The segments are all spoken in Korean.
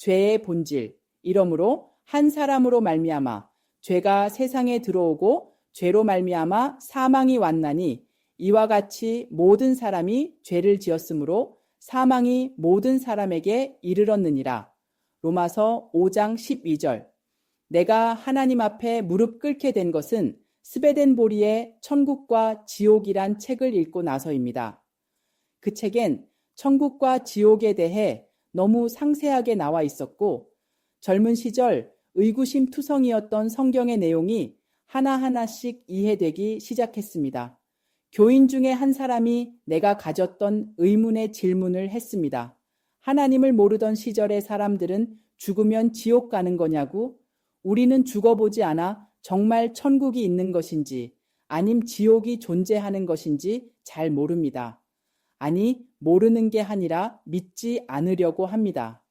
죄의 본질. 이러므로 한 사람으로 말미암아 죄가 세상에 들어오고 죄로 말미암아 사망이 왔나니 이와 같이 모든 사람이 죄를 지었으므로 사망이 모든 사람에게 이르렀느니라. 로마서 5장 12절. 내가 하나님 앞에 무릎 꿇게 된 것은 스베덴 보리의 천국과 지옥이란 책을 읽고 나서입니다. 그 책엔 천국과 지옥에 대해 너무 상세하게 나와 있었고 젊은 시절 의구심 투성이었던 성경의 내용이 하나하나씩 이해되기 시작했습니다. 교인 중에 한 사람이 내가 가졌던 의문의 질문을 했습니다. 하나님을 모르던 시절의 사람들은 죽으면 지옥 가는 거냐고? 우리는 죽어보지 않아 정말 천국이 있는 것인지 아님 지옥이 존재하는 것인지 잘 모릅니다. 아니, 모르는 게 아니라 믿지 않으려고 합니다.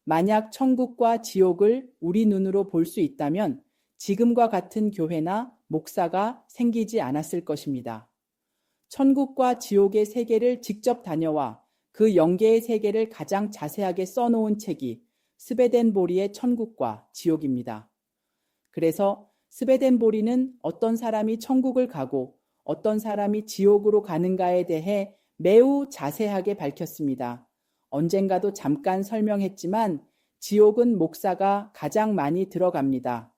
만약 천국과 지옥을 우리 눈으로 볼 수 있다면 지금과 같은 교회나 목사가 생기지 않았을 것입니다. 천국과 지옥의 세계를 직접 다녀와 그 영계의 세계를 가장 자세하게 써놓은 책이 스베덴 보리의 천국과 지옥입니다. 그래서 스베덴 보리는 어떤 사람이 천국을 가고 어떤 사람이 지옥으로 가는가에 대해 매우 자세하게 밝혔습니다. 언젠가도 잠깐 설명했지만 지옥은 목사가 가장 많이 들어갑니다.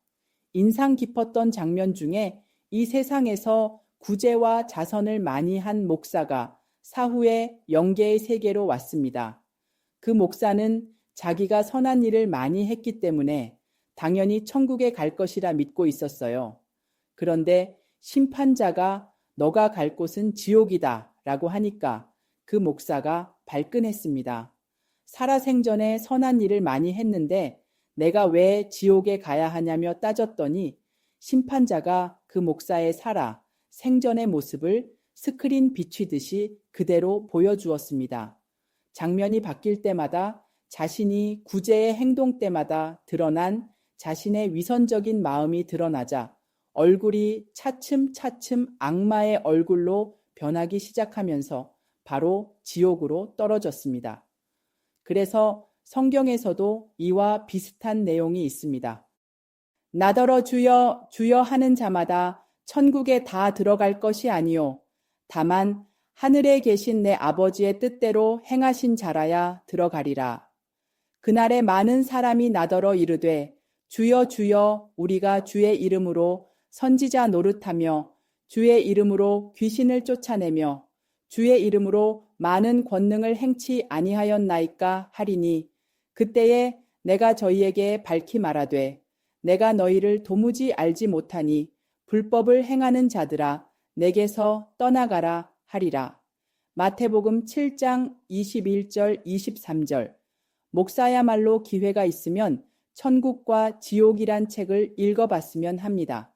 인상 깊었던 장면 중에 이 세상에서 구제와 자선을 많이 한 목사가 사후에 영계의 세계로 왔습니다. 그 목사는 자기가 선한 일을 많이 했기 때문에 당연히 천국에 갈 것이라 믿고 있었어요. 그런데 심판자가 너가 갈 곳은 지옥이다 라고 하니까 그 목사가 발끈했습니다. 살아생전에 선한 일을 많이 했는데 내가 왜 지옥에 가야 하냐며 따졌더니 심판자가 그 목사의 생전의 모습을 스크린 비치듯이 그대로 보여주었습니다. 장면이 바뀔 때마다 자신이 구제의 행동 때마다 드러난 자신의 위선적인 마음이 드러나자 얼굴이 차츰차츰 악마의 얼굴로 변하기 시작하면서 바로 지옥으로 떨어졌습니다. 그래서 성경에서도 이와 비슷한 내용이 있습니다. 나더러 주여 주여 하는 자마다 천국에 다 들어갈 것이 아니요 다만 하늘에 계신 내 아버지의 뜻대로 행하신 자라야 들어가리라. 그날에 많은 사람이 나더러 이르되 주여 주여 우리가 주의 이름으로 선지자 노릇하며 주의 이름으로 귀신을 쫓아내며 주의 이름으로 많은 권능을 행치 아니하였나이까 하리니 그때에 내가 저희에게 밝히 말하되 내가 너희를 도무지 알지 못하니 불법을 행하는 자들아 내게서 떠나가라 하리라. 마태복음 7장 21절 23절. 목사야말로 기회가 있으면 천국과 지옥이란 책을 읽어봤으면 합니다.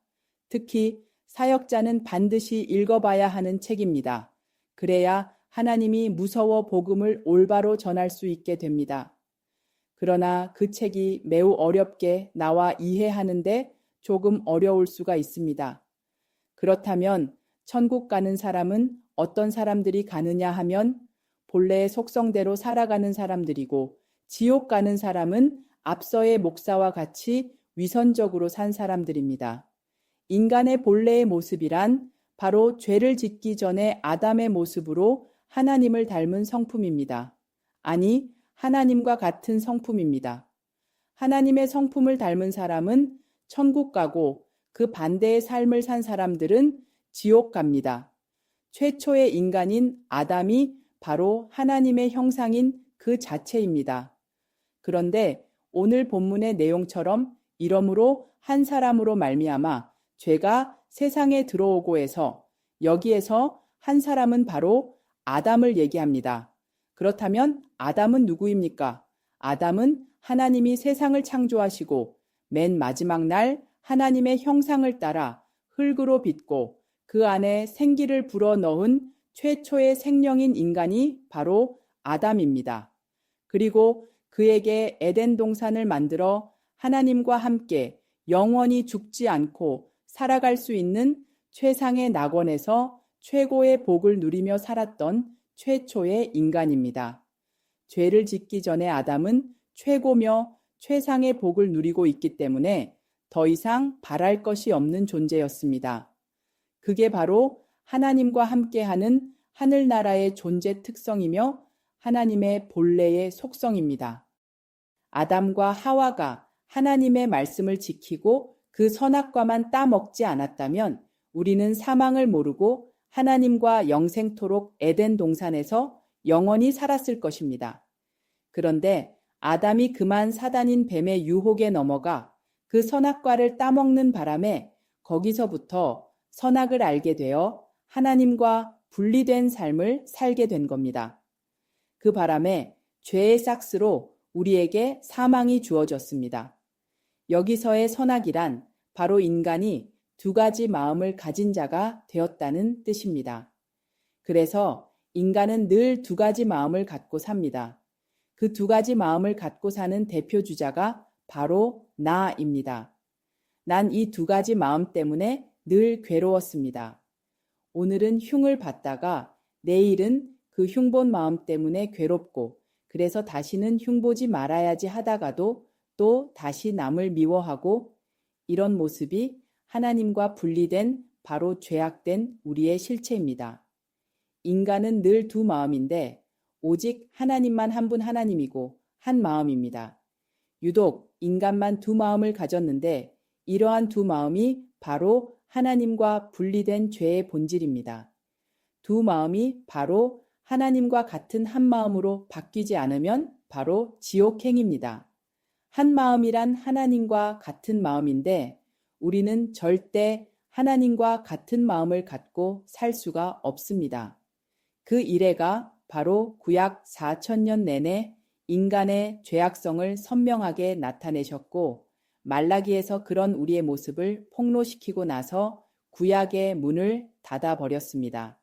특히 사역자는 반드시 읽어봐야 하는 책입니다. 그래야 하나님이 무서워 복음을 올바로 전할 수 있게 됩니다. 그러나 그 책이 매우 어렵게 나와 이해하는데 조금 어려울 수가 있습니다. 그렇다면 천국 가는 사람은 어떤 사람들이 가느냐 하면 본래의 속성대로 살아가는 사람들이고 지옥 가는 사람은 앞서의 목사와 같이 위선적으로 산 사람들입니다. 인간의 본래의 모습이란 바로 죄를 짓기 전에 아담의 모습으로 하나님을 닮은 성품입니다. 아니, 하나님과 같은 성품입니다. 하나님의 성품을 닮은 사람은 천국 가고 그 반대의 삶을 산 사람들은 지옥 갑니다. 최초의 인간인 아담이 바로 하나님의 형상인 그 자체입니다. 그런데 오늘 본문의 내용처럼 이러므로 한 사람으로 말미암아 죄가 세상에 들어오고 해서 여기에서 한 사람은 바로 아담을 얘기합니다. 그렇다면 아담은 누구입니까? 아담은 하나님이 세상을 창조하시고 맨 마지막 날 하나님의 형상을 따라 흙으로 빚고 그 안에 생기를 불어넣은 최초의 생명인 인간이 바로 아담입니다. 그리고 그에게 에덴 동산을 만들어 하나님과 함께 영원히 죽지 않고 살아갈 수 있는 최상의 낙원에서 최고의 복을 누리며 살았던 최초의 인간입니다. 죄를 짓기 전에 아담은 최고며 최상의 복을 누리고 있기 때문에 더 이상 바랄 것이 없는 존재였습니다. 그게 바로 하나님과 함께하는 하늘나라의 존재 특성이며 하나님의 본래의 속성입니다. 아담과 하와가 하나님의 말씀을 지키고 그 선악과만 따먹지 않았다면 우리는 사망을 모르고 하나님과 영생토록 에덴 동산에서 영원히 살았을 것입니다. 그런데 아담이 그만 사단인 뱀의 유혹에 넘어가 그 선악과를 따먹는 바람에 거기서부터 선악을 알게 되어 하나님과 분리된 삶을 살게 된 겁니다. 그 바람에 죄의 싹스로 우리에게 사망이 주어졌습니다. 여기서의 선악이란 바로 인간이 두 가지 마음을 가진 자가 되었다는 뜻입니다. 그래서 인간은 늘 두 가지 마음을 갖고 삽니다. 그 두 가지 마음을 갖고 사는 대표 주자가 바로 나입니다. 난 이 두 가지 마음 때문에 늘 괴로웠습니다. 오늘은 흉을 봤다가 내일은 그 흉본 마음 때문에 괴롭고 그래서 다시는 흉보지 말아야지 하다가도 또 다시 남을 미워하고 이런 모습이 하나님과 분리된 바로 죄악된 우리의 실체입니다. 인간은 늘 두 마음인데 오직 하나님만 한 분 하나님이고 한 마음입니다. 유독 인간만 두 마음을 가졌는데 이러한 두 마음이 바로 하나님과 분리된 죄의 본질입니다. 두 마음이 바로 하나님과 같은 한 마음으로 바뀌지 않으면 바로 지옥행입니다. 한 마음이란 하나님과 같은 마음인데 우리는 절대 하나님과 같은 마음을 갖고 살 수가 없습니다. 그 이래가 바로 구약 4000년 내내 인간의 죄악성을 선명하게 나타내셨고 말라기에서 그런 우리의 모습을 폭로시키고 나서 구약의 문을 닫아버렸습니다.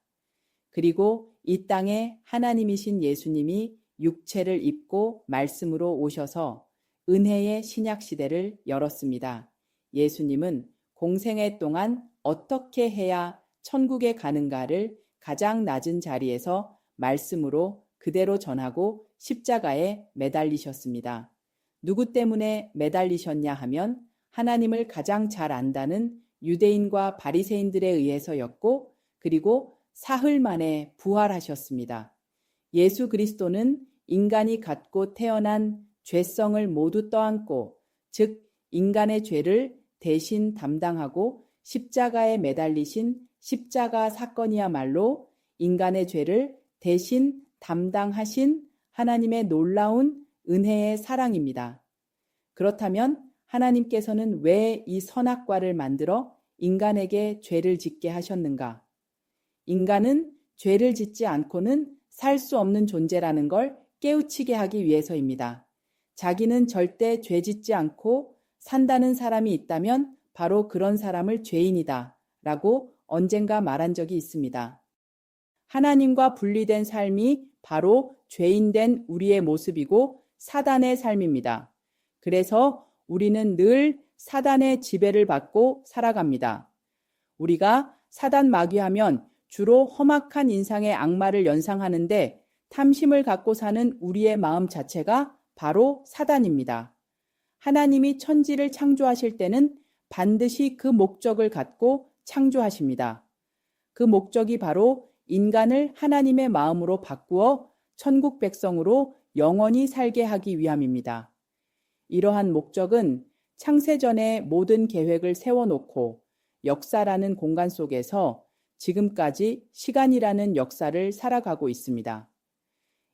그리고 이 땅에 하나님이신 예수님이 육체를 입고 말씀으로 오셔서 은혜의 신약시대를 열었습니다. 예수님은 공생애 동안 어떻게 해야 천국에 가는가를 가장 낮은 자리에서 말씀으로 그대로 전하고 십자가에 매달리셨습니다. 누구 때문에 매달리셨냐 하면 하나님을 가장 잘 안다는 유대인과 바리새인들에 의해서였고 그리고 사흘 만에 부활하셨습니다. 예수 그리스도는 인간이 갖고 태어난 죄성을 모두 떠안고 즉 인간의 죄를 대신 담당하고 십자가에 매달리신 십자가 사건이야말로 인간의 죄를 대신 담당하신 하나님의 놀라운 은혜의 사랑입니다. 그렇다면 하나님께서는 왜 이 선악과를 만들어 인간에게 죄를 짓게 하셨는가? 인간은 죄를 짓지 않고는 살 수 없는 존재라는 걸 깨우치게 하기 위해서입니다. 자기는 절대 죄 짓지 않고 산다는 사람이 있다면 바로 그런 사람을 죄인이다 라고 언젠가 말한 적이 있습니다. 하나님과 분리된 삶이 바로 죄인된 우리의 모습이고 사단의 삶입니다. 그래서 우리는 늘 사단의 지배를 받고 살아갑니다. 우리가 사단 마귀하면 주로 험악한 인상의 악마를 연상하는데 탐심을 갖고 사는 우리의 마음 자체가 바로 사단입니다. 하나님이 천지를 창조하실 때는 반드시 그 목적을 갖고 창조하십니다. 그 목적이 바로 인간을 하나님의 마음으로 바꾸어 천국 백성으로 영원히 살게 하기 위함입니다. 이러한 목적은 창세전에 모든 계획을 세워놓고 역사라는 공간 속에서 지금까지 시간이라는 역사를 살아가고 있습니다.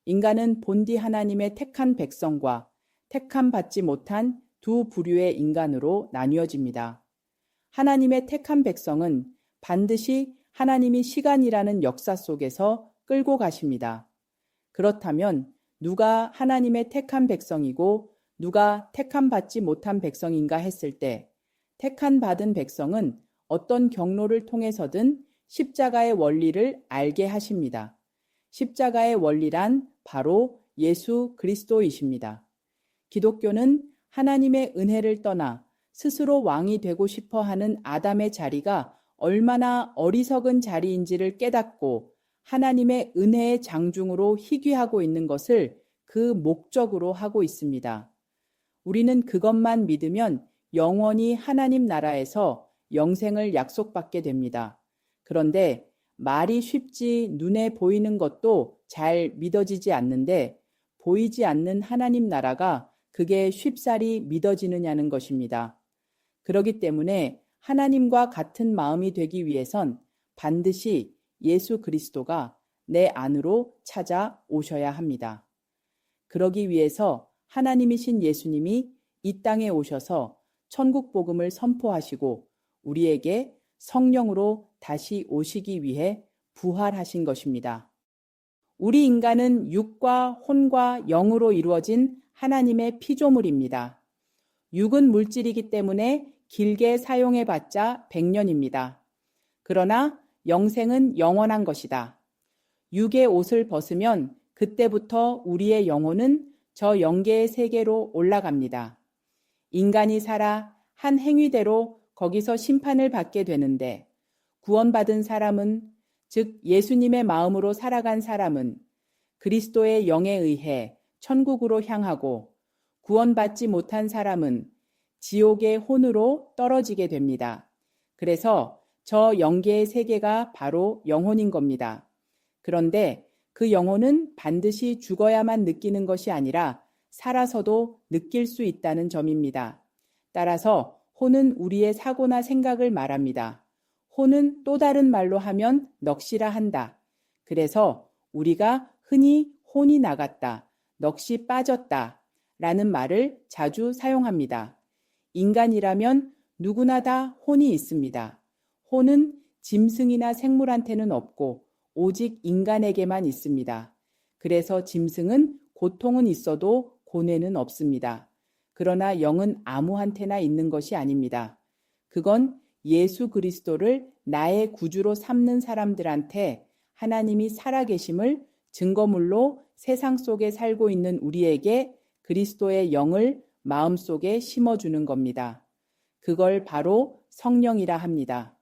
인간은 본디 하나님의 택한 백성과 택함 받지 못한 두 부류의 인간으로 나뉘어집니다. 하나님의 택한 백성은 반드시 하나님이 시간이라는 역사 속에서 끌고 가십니다. 그렇다면 누가 하나님의 택한 백성이고 누가 택함 받지 못한 백성인가 했을 때 택한 받은 백성은 어떤 경로를 통해서든 십자가의 원리를 알게 하십니다. 십자가의 원리란 바로 예수 그리스도이십니다. 기독교는 하나님의 은혜를 떠나 스스로 왕이 되고 싶어 하는 아담의 자리가 얼마나 어리석은 자리인지를 깨닫고 하나님의 은혜의 장중으로 희귀하고 있는 것을 그 목적으로 하고 있습니다. 우리는 그것만 믿으면 영원히 하나님 나라에서 영생을 약속받게 됩니다. 그런데 말이 쉽지 눈에 보이는 것도 잘 믿어지지 않는데 보이지 않는 하나님 나라가 그게 쉽사리 믿어지느냐는 것입니다. 그렇기 때문에 하나님과 같은 마음이 되기 위해선 반드시 예수 그리스도가 내 안으로 찾아오셔야 합니다. 그러기 위해서 하나님이신 예수님이 이 땅에 오셔서 천국 복음을 선포하시고 우리에게 성령으로 다시 오시기 위해 부활하신 것입니다. 우리 인간은 육과 혼과 영으로 이루어진 하나님의 피조물입니다. 육은 물질이기 때문에 길게 사용해봤자 100년입니다. 그러나 영생은 영원한 것이다. 육의 옷을 벗으면 그때부터 우리의 영혼은 저 영계의 세계로 올라갑니다. 인간이 살아 한 행위대로 거기서 심판을 받게 되는데 구원받은 사람은, 즉 예수님의 마음으로 살아간 사람은 그리스도의 영에 의해 천국으로 향하고 구원받지 못한 사람은 지옥의 혼으로 떨어지게 됩니다. 그래서 저 영계의 세계가 바로 영혼인 겁니다. 그런데 그 영혼은 반드시 죽어야만 느끼는 것이 아니라 살아서도 느낄 수 있다는 점입니다. 따라서 혼은 우리의 사고나 생각을 말합니다. 혼은 또 다른 말로 하면 넋이라 한다. 그래서 우리가 흔히 혼이 나갔다, 넋이 빠졌다 라는 말을 자주 사용합니다. 인간이라면 누구나 다 혼이 있습니다. 혼은 짐승이나 생물한테는 없고 오직 인간에게만 있습니다. 그래서 짐승은 고통은 있어도 고뇌는 없습니다. 그러나 영은 아무한테나 있는 것이 아닙니다. 그건 예수 그리스도를 나의 구주로 삼는 사람들한테 하나님이 살아계심을 증거물로 세상 속에 살고 있는 우리에게 그리스도의 영을 마음속에 심어주는 겁니다. 그걸 바로 성령이라 합니다.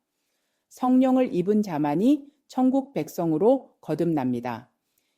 성령을 입은 자만이 천국 백성으로 거듭납니다.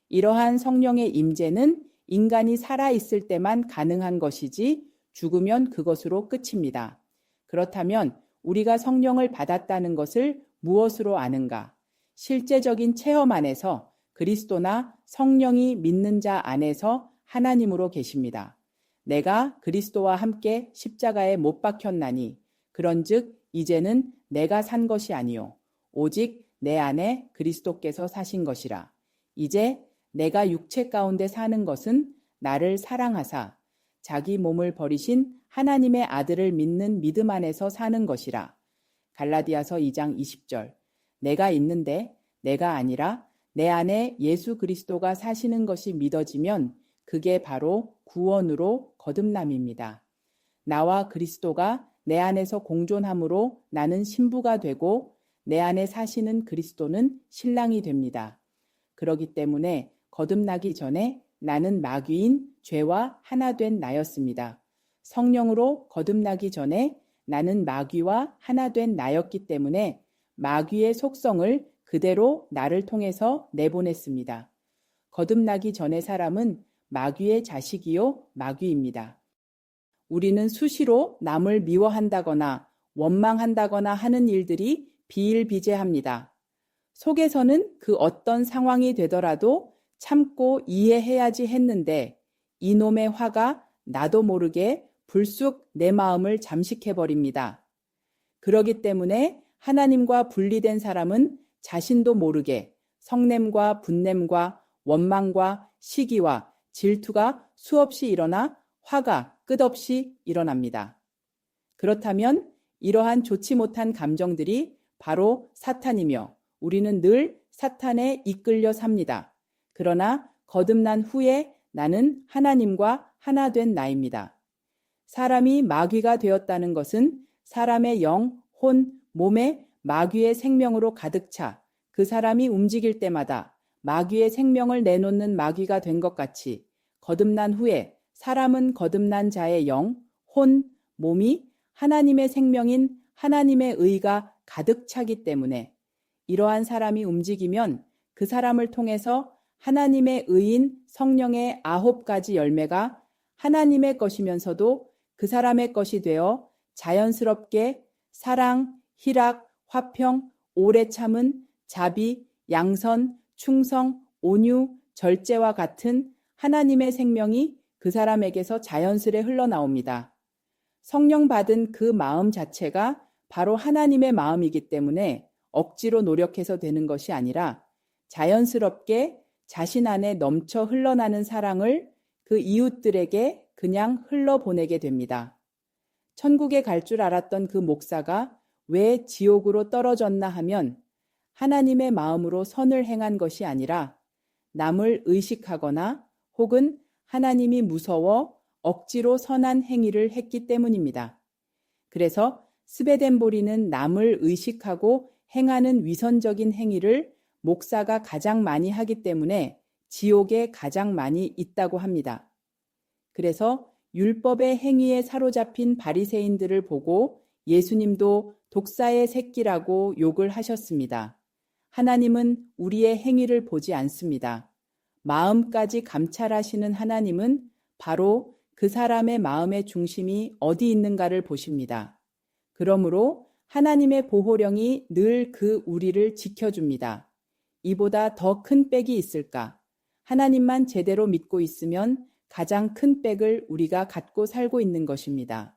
이러한 성령의 임재는 인간이 살아있을 때만 가능한 것이지 죽으면 그것으로 끝입니다. 그렇다면 우리가 성령을 받았다는 것을 무엇으로 아는가? 실제적인 체험 안에서 그리스도나 성령이 믿는 자 안에서 하나님으로 계십니다. 내가 그리스도와 함께 십자가에 못 박혔나니 그런즉 이제는 내가 산 것이 아니요 오직 내 안에 그리스도께서 사신 것이라. 이제 내가 육체 가운데 사는 것은 나를 사랑하사 자기 몸을 버리신 하나님의 아들을 믿는 믿음 안에서 사는 것이라. 갈라디아서 2장 20절. 내가 있는데 내가 아니라 내 안에 예수 그리스도가 사시는 것이 믿어지면 그게 바로 구원으로 거듭남입니다. 나와 그리스도가 내 안에서 공존함으로 나는 신부가 되고 내 안에 사시는 그리스도는 신랑이 됩니다. 그렇기 때문에 거듭나기 전에 나는 마귀인 죄와 하나 된 나였습니다. 성령으로 거듭나기 전에 나는 마귀와 하나 된 나였기 때문에 마귀의 속성을 그대로 나를 통해서 내보냈습니다. 거듭나기 전의 사람은 마귀의 자식이요 마귀입니다. 우리는 수시로 남을 미워한다거나 원망한다거나 하는 일들이 비일비재합니다. 속에서는 그 어떤 상황이 되더라도 참고 이해해야지 했는데 이놈의 화가 나도 모르게 불쑥 내 마음을 잠식해버립니다. 그러기 때문에 하나님과 분리된 사람은 자신도 모르게 성냄과 분냄과 원망과 시기와 질투가 수없이 일어나 화가 끝없이 일어납니다. 그렇다면 이러한 좋지 못한 감정들이 바로 사탄이며 우리는 늘 사탄에 이끌려 삽니다. 그러나 거듭난 후에 나는 하나님과 하나 된 나입니다. 사람이 마귀가 되었다는 것은 사람의 영, 혼, 몸에 마귀의 생명으로 가득 차 그 사람이 움직일 때마다 마귀의 생명을 내놓는 마귀가 된 것 같이 거듭난 후에 사람은 거듭난 자의 영, 혼, 몸이 하나님의 생명인 하나님의 의가 가득 차기 때문에 이러한 사람이 움직이면 그 사람을 통해서 하나님의 의인 성령의 9가지 열매가 하나님의 것이면서도 그 사람의 것이 되어 자연스럽게 사랑, 희락, 화평, 오래 참은, 자비, 양선, 충성, 온유, 절제와 같은 하나님의 생명이 그 사람에게서 자연스레 흘러나옵니다. 성령 받은 그 마음 자체가 바로 하나님의 마음이기 때문에 억지로 노력해서 되는 것이 아니라 자연스럽게 자신 안에 넘쳐 흘러나는 사랑을 그 이웃들에게 그냥 흘러보내게 됩니다. 천국에 갈 줄 알았던 그 목사가 왜 지옥으로 떨어졌나 하면 하나님의 마음으로 선을 행한 것이 아니라 남을 의식하거나 혹은 하나님이 무서워 억지로 선한 행위를 했기 때문입니다. 그래서 스베덴보리는 남을 의식하고 행하는 위선적인 행위를 목사가 가장 많이 하기 때문에 지옥에 가장 많이 있다고 합니다. 그래서 율법의 행위에 사로잡힌 바리새인들을 보고 예수님도 독사의 새끼라고 욕을 하셨습니다. 하나님은 우리의 행위를 보지 않습니다. 마음까지 감찰하시는 하나님은 바로 그 사람의 마음의 중심이 어디 있는가를 보십니다. 그러므로 하나님의 보호령이 늘 그 우리를 지켜줍니다. 이보다 더 큰 백이 있을까? 하나님만 제대로 믿고 있으면 가장 큰 백을 우리가 갖고 살고 있는 것입니다.